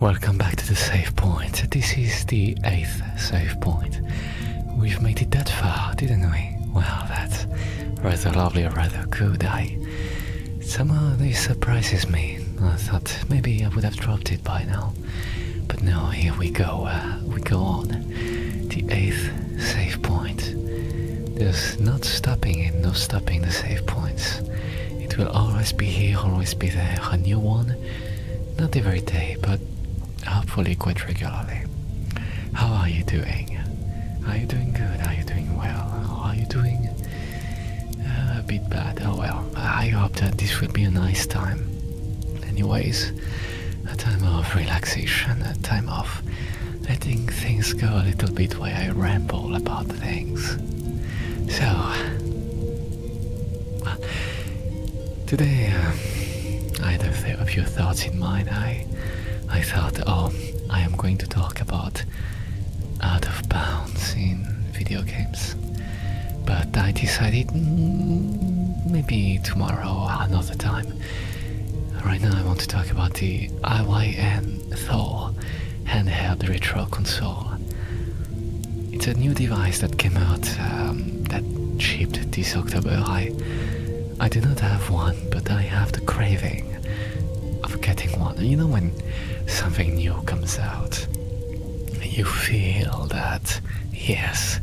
Welcome back to the save point. This is the 8th save point. We've made it that far, didn't we? Well, that's rather lovely, rather good. Somehow this surprises me. I thought maybe I would have dropped it by now. But no, here we go. We go on. The 8th save point. There's not stopping it, no stopping the save points. It will always be here, always be there. A new one. Not every day, but hopefully quite regularly. How are you doing? Are you doing good? Are you doing well? Are you doing a bit bad? Oh well, I hope that this will be a nice time. Anyways, a time of relaxation, a time of letting things go a little bit while I ramble about things. So, today I had a few thoughts in mind. I thought, I am going to talk about out of bounds in video games. But I decided maybe tomorrow or another time. Right now I want to talk about the AYN Thor handheld retro console. It's a new device that came out, that shipped this October. I do not have one, but I have the craving of getting one. You know, when something new comes out, you feel that, yes,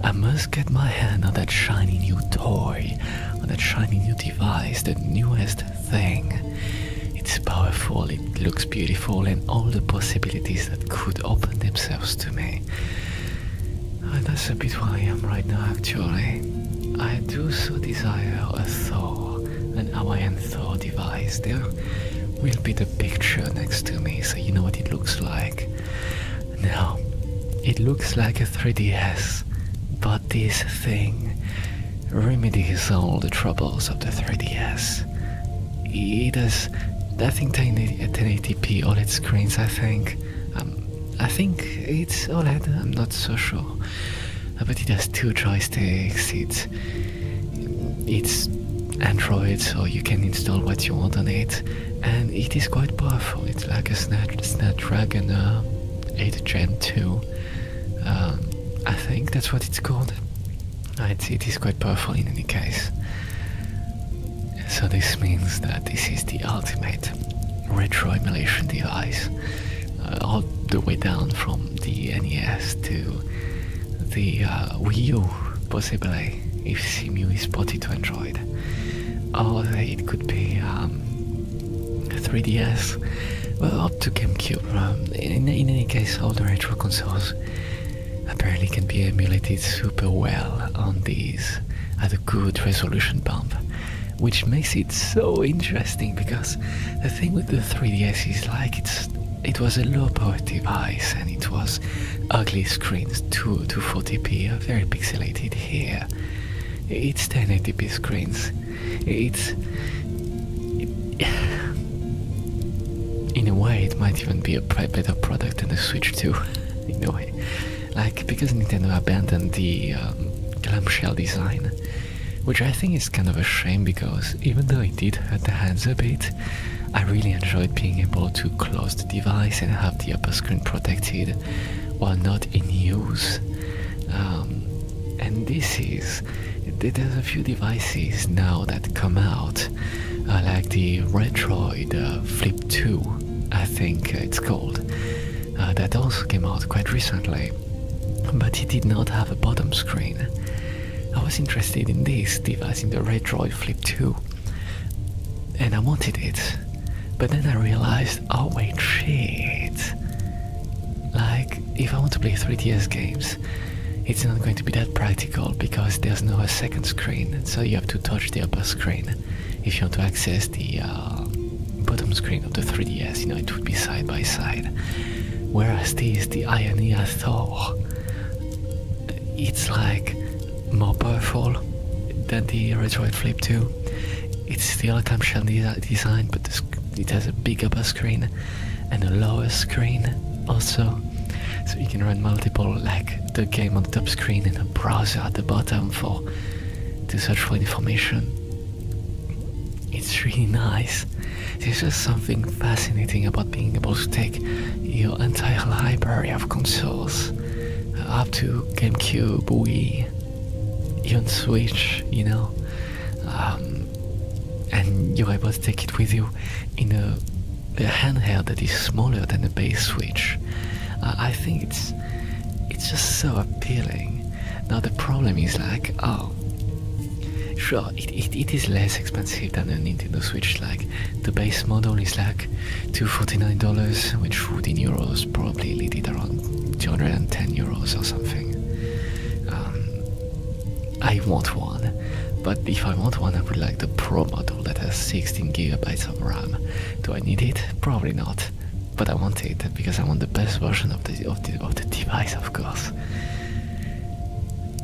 I must get my hand on that shiny new toy, on that shiny new device, the newest thing. It's powerful, it looks beautiful, and all the possibilities that could open themselves to me. And that's a bit where I am right now, actually. I do so desire a Thor, an AYN Thor device. There will be the picture next to me, so you know what it looks like. Now, it looks like a 3DS, but this thing remedies all the troubles of the 3DS. It has, I think, 1080p OLED screens, I think. I think it's OLED, I'm not so sure. But it has 2 joysticks, it's Android, so you can install what you want on it. And it is quite powerful. It's like a Snapdragon 8 Gen 2. I think that's what it's called. It is quite powerful in any case. So this means that this is the ultimate retro emulation device. All the way down from the NES to the Wii U, possibly, if CMU is ported to Android. Or it could be 3DS, well, up to GameCube. In any case, all the retro consoles apparently can be emulated super well on these at a good resolution bump, which makes it so interesting, because the thing with the 3DS is like it was a low power device and it was ugly screens, 240p, very pixelated here. It's 1080p screens. In a way, it might even be a better product than the Switch 2, in a way. Like, because Nintendo abandoned the clamshell design, which I think is kind of a shame, because even though it did hurt the hands a bit, I really enjoyed being able to close the device and have the upper screen protected while not in use. And there's a few devices now that come out, like the Retroid Flip 2, I think it's called, that also came out quite recently, but it did not have a bottom screen. I was interested in this device, in the Retroid Flip 2, and I wanted it, but then I realized, oh wait, shit, like, if I want to play 3DS games, it's not going to be that practical, because there's no second screen, so you have to touch the upper screen if you want to access the bottom screen of the 3DS. You know, it would be side by side. Whereas this, the AYN Thor, it's like more powerful than the Retroid Flip 2. It's still a clamshell design, but it has a big upper screen and a lower screen also. So you can run multiple, like the game on the top screen and a browser at the bottom to search for information. it's really nice. There's just something fascinating about being able to take your entire library of consoles, up to GameCube, Wii, even Switch, and you're able to take it with you in a handheld that is smaller than a base Switch. I think it's just so appealing. Now the problem is like, sure, it is less expensive than a Nintendo Switch. Like the base model is like $249, which would in euros probably lead it around 210 euros or something. I want one, but if I want one, I would like the Pro model that has 16 gigabytes of RAM. Do I need it? Probably not, but I want it because I want the best version of the device, of course.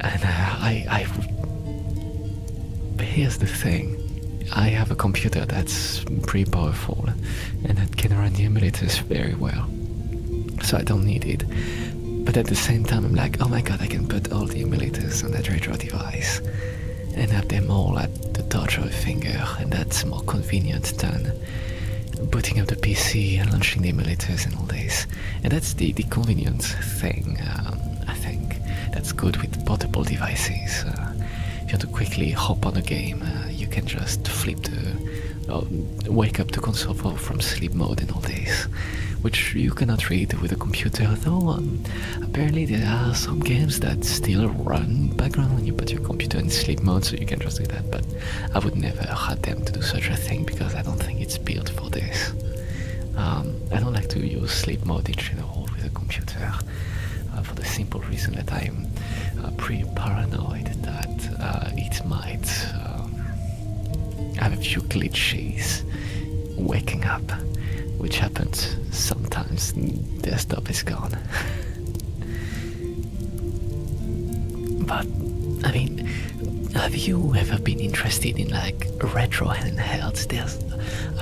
And but here's the thing. I have a computer that's pretty powerful and that can run the emulators very well, so I don't need it. But at the same time, I'm like, oh my god, I can put all the emulators on that retro device and have them all at the touch of a finger, and that's more convenient than booting up the PC and launching the emulators and all this. And that's the convenience thing, I think. That's good with portable devices. If you want to quickly hop on a game, you can just wake up the console from sleep mode and all this, which you cannot read with a computer, though apparently there are some games that still run background when you put your computer in sleep mode, so you can just do that, but I would never attempt to do such a thing because I don't think it's built for this. I don't like to use sleep mode in general with a computer, for the simple reason that I'm pretty paranoid that it might have a few glitches waking up, which happens sometimes. Desktop is gone. But I mean, have you ever been interested in like retro handhelds? There's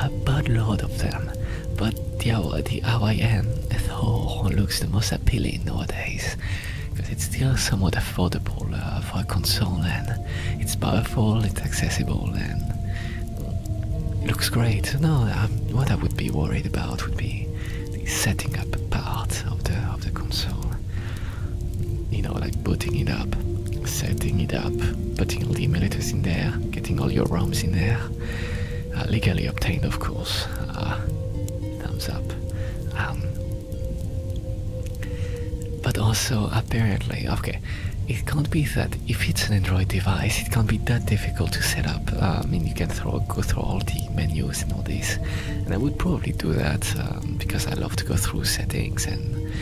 a buttload of them, but the AYN Thor looks the most appealing nowadays because it's still somewhat affordable for a console, and it's powerful, it's accessible, and looks great. No, what I would be worried about would be the setting up part of the console. Like booting it up, setting it up, putting all the emulators in there, getting all your ROMs in there, legally obtained, of course. Thumbs up. But also, apparently, okay, it can't be that if it's an Android device, it can't be that difficult to set up. You can go through all the menus and all this, and I would probably do that because I love to go through settings and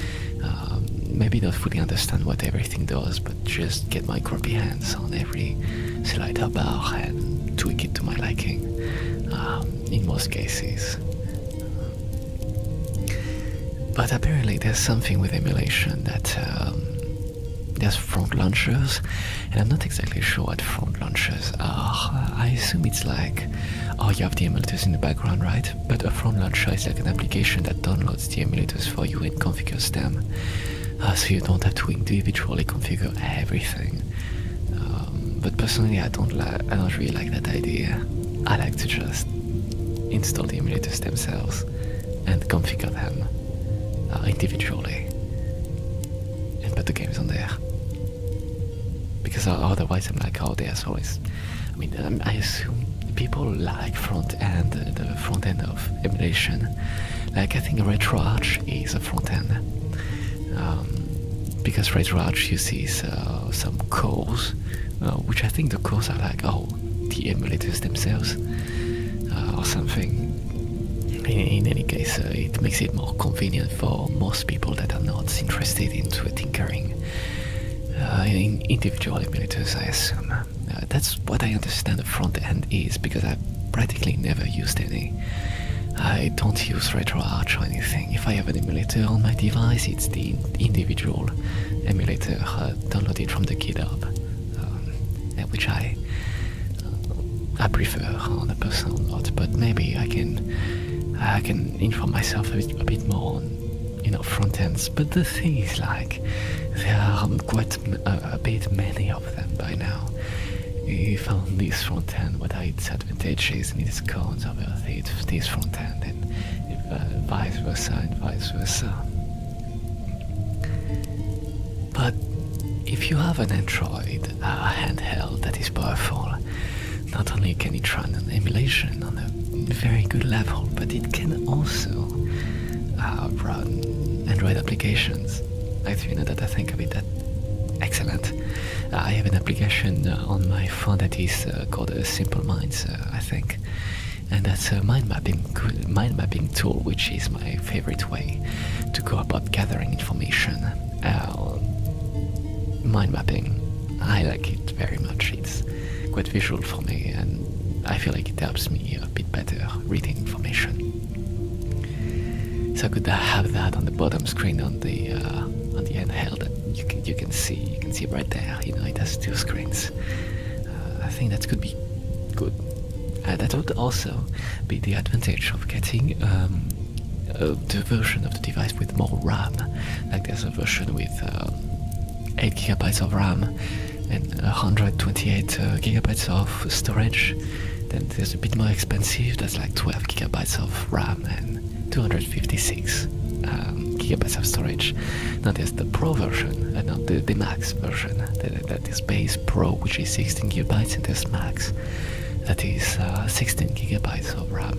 maybe not fully understand what everything does, but just get my grubby hands on every slider bar and tweak it to my liking in most cases. But apparently there's something with emulation that there's front launchers, and I'm not exactly sure what front launchers are. I assume it's like, you have the emulators in the background, right? But a front launcher is like an application that downloads the emulators for you and configures them, so you don't have to individually configure everything. But personally, I don't really like that idea. I like to just install the emulators themselves and configure them individually and put the games on there, because otherwise I'm like, there's always, I assume people like the front end of emulation. Like, I think RetroArch is a front end, because RetroArch uses some cores, which I think the cores are like, the emulators themselves, or something. In any case, it makes it more convenient for most people that are not interested into tinkering in individual emulators, I assume. That's what I understand the front end is, because I've practically never used any. I don't use RetroArch or anything. If I have an emulator on my device, it's the individual emulator downloaded from the GitHub, which I prefer on a personal note, but maybe I can inform myself a bit more on, front ends. But the thing is, like, there are quite a bit many of them by now, he found this front end, what are its advantages and its cons over this front end, and vice versa and vice versa. But if you have an Android handheld that is powerful, not only can it run an emulation on a very good level, but it can also run Android applications. Actually, now that I think of it, that's excellent. I have an application on my phone that is called Simple Minds, I think, and that's a mind mapping tool, which is my favorite way to go about gathering information. Mind mapping, I like it very much. It's quite visual for me, and I feel like it helps me a bit better reading information. So I could have that on the bottom screen on the handheld. You can see right there. It has two screens. I think that could be good. That would also be the advantage of getting the version of the device with more RAM. Like there's a version with 8 gigabytes of RAM and 128 gigabytes of storage. Then there's a bit more expensive, that's like 12 gigabytes of RAM and 256 gigabytes of storage. Now there's the Pro version, not the Max version, that is base Pro, which is 16 gigabytes, and there's Max, that is 16 gigabytes of RAM.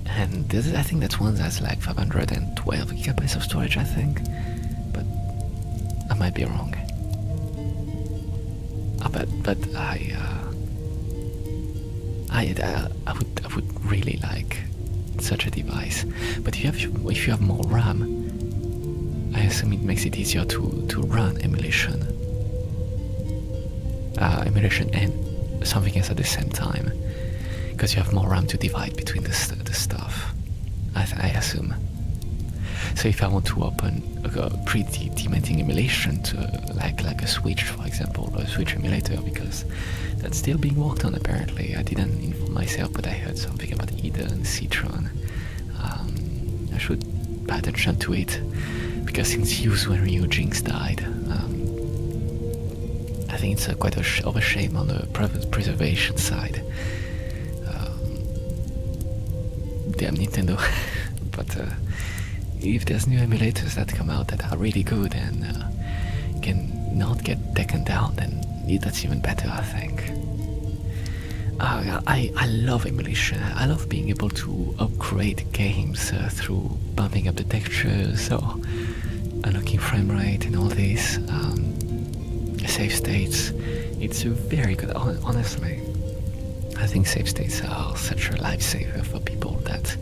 And I think that one has like 512 gigabytes of storage, I think, but I might be wrong. But I would really like such a device. But if you have more RAM, I assume it makes it easier to run emulation and something else at the same time, because you have more RAM to divide between the stuff. I assume. So if I want to open a pre-demanding emulation to like a Switch, for example, or a Switch emulator, because that's still being worked on apparently. I didn't inform myself, but I heard something about Eden, Citron. I should pay attention to it, because since when Eugen died, I think it's quite of a shame on the preservation side. Damn Nintendo. But if there's new emulators that come out that are really good and can not get taken down, then that's even better, I think. I love emulation. I love being able to upgrade games through bumping up the textures or unlocking frame rate and all this. Save states. It's very good, honestly. I think save states are such a lifesaver for people that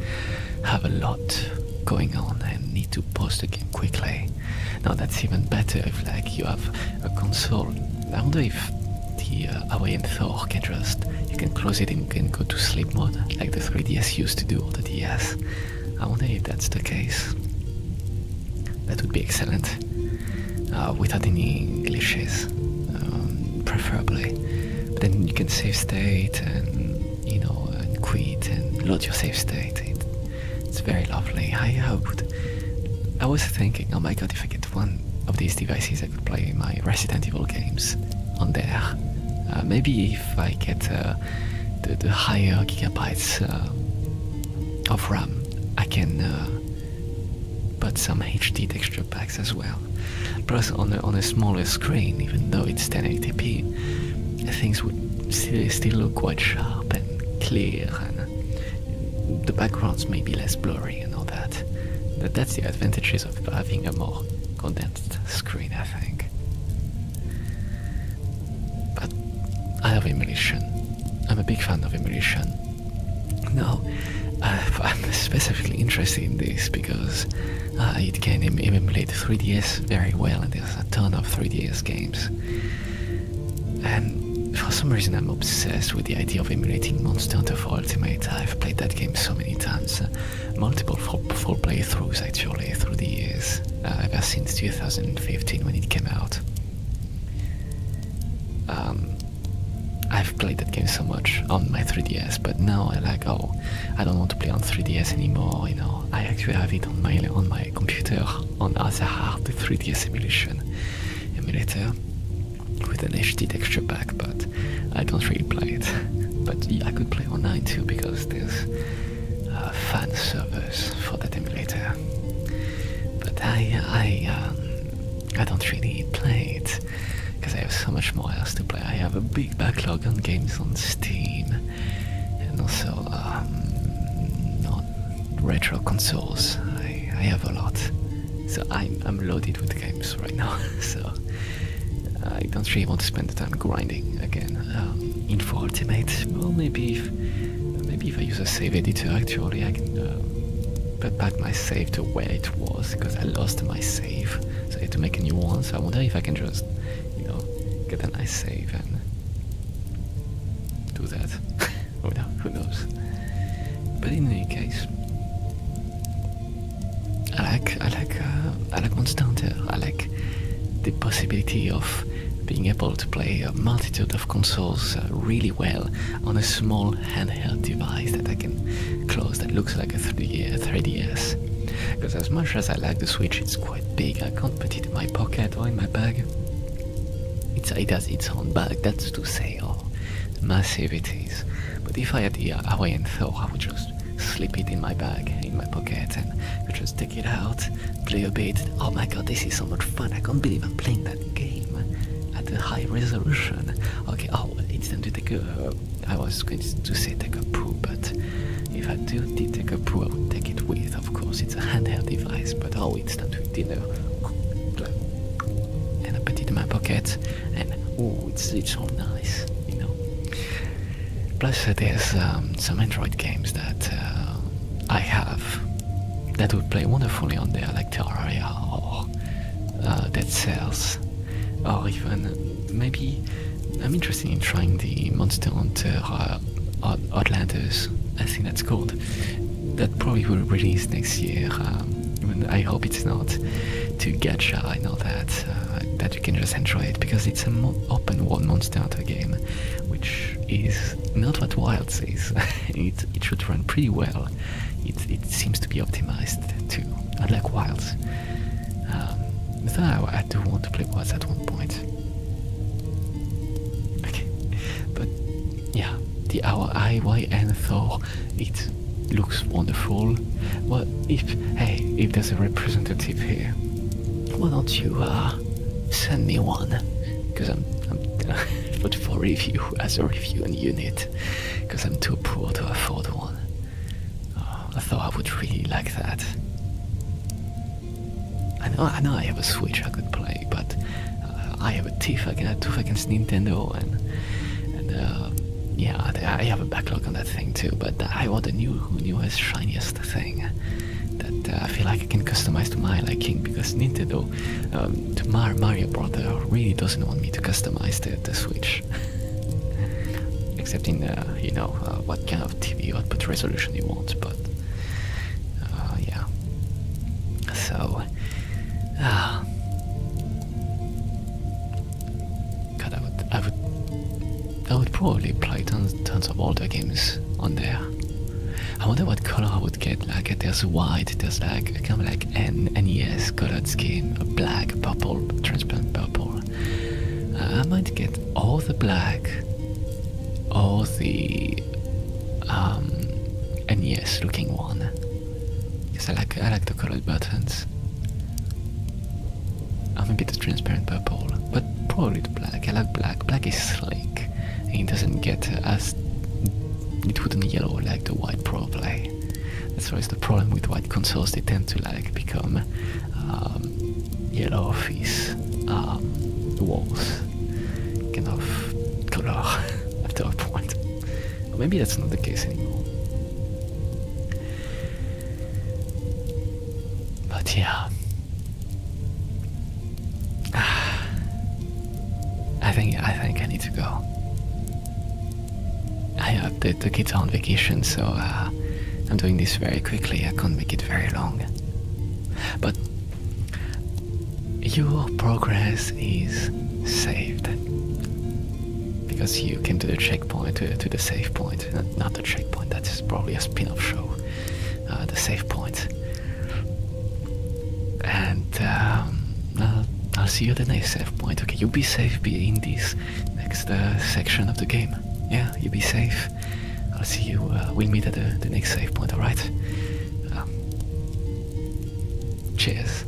have a lot going on and need to pause the game quickly. Now that's even better if you have a console. I wonder if the AYN Thor you can close it and you can go to sleep mode like the 3DS used to do, or the DS. I wonder if that's the case. That would be excellent. Without any glitches, preferably. But then you can save state and and quit and load your save state. It's very lovely. I was thinking, oh my god, if I get one of these devices, I could play my Resident Evil games on there. Maybe if I get the higher gigabytes of RAM, I can put some HD texture packs as well. Plus, on a smaller screen, even though it's 1080p, things would still look quite sharp and clear, and the backgrounds may be less blurry and all that. That's the advantages of having a more condensed screen, I think. But I love emulation. I'm a big fan of emulation. Now, I'm specifically interested in this because it can emulate 3DS very well, and there's a ton of 3DS games. And for some reason I'm obsessed with the idea of emulating Monster Hunter 4 Ultimate. I've played that game so many times, multiple full playthroughs actually through the years, ever since 2015 when it came out. I've played that game so much on my 3DS, but now I don't want to play on 3DS anymore. I actually have it on my computer on Azahar, the 3DS emulator. with an HD texture pack, but I don't really play it. But yeah, I could play online too because there's fan servers for that emulator. But I don't really play it because I have so much more else to play. I have a big backlog on games on Steam, and also on retro consoles. I have a lot, so I'm loaded with games right now. So I don't really want to spend the time grinding again. In For Ultimate, well, maybe if I use a save editor, actually I can put back my save to where it was, because I lost my save, so I had to make a new one. So I wonder if I can just, get a nice save and do that. Who knows? But in any case, I like Monster Hunter. I like the possibility of being able to play a multitude of consoles really well on a small handheld device that I can close that looks like a 3DS. Because as much as I like the Switch, it's quite big. I can't put it in my pocket or in my bag. It has its own bag, that's to say how massive it is. But if I had the AYN Thor, I would just slip it in my bag, in my pocket, and could just take it out, play a bit. Oh my god, this is so much fun. I can't believe I'm playing that game at a high resolution. Okay, it's time to take a... I was going to say take a poo, but if I did take a poo, I would take it with, of course. It's a handheld device, but it's time to dinner. And I put it in my pocket, and it's all nice, Plus, there's some Android games that I have that would play wonderfully on there, like Terraria or Dead Cells, or even maybe I'm interested in trying the Monster Hunter Outlanders, I think that's called. That probably will release next year. I hope it's not too gacha. I know that you can just enjoy it because it's an open world Monster Hunter game, which is not what Wilds is. it should run pretty well. It seems to be optimized too, unlike Wilds. So I do want to play Wilds at one point. Okay, but yeah, the AYN Thor, it looks wonderful. Well, if there's a representative here, why don't you send me one? Because I'm but for review, as a reviewing unit, because I'm too poor to afford one. I thought I would really like that. I know I have a Switch I could play, but I have a tiff against Nintendo, and yeah, I have a backlog on that thing too, but I want the newest, shiniest thing that I feel like I can customize to my liking, because Nintendo, to Mario Brother, really doesn't want me to customize the Switch. Except in, what kind of TV output resolution you want, but, yeah. So, God, I would probably play tons of older games on there. I wonder what color I would get. Like, there's white, there's like kind of like an NES colored scheme, a black, purple, transparent purple. I might get all the black, all the NES looking one, because I like the colored buttons. Maybe the transparent purple, but probably the black. I like black. Black is slick, and it doesn't get it wouldn't yellow like the white probably. That's always the problem with white consoles. They tend to become yellow office walls kind of color after a point. Or maybe that's not the case anymore. But yeah, I think I need to go. The kids are on vacation, so I'm doing this very quickly. I can't make it very long. But your progress is saved because you came to the checkpoint, to the save point. Not the checkpoint, that's probably a spin-off show. The save point. And I'll see you at the next save point. Okay, you be safe. Be in this next section of the game. Yeah, you be safe. I'll see you. We'll meet at the next save point. All right. Cheers.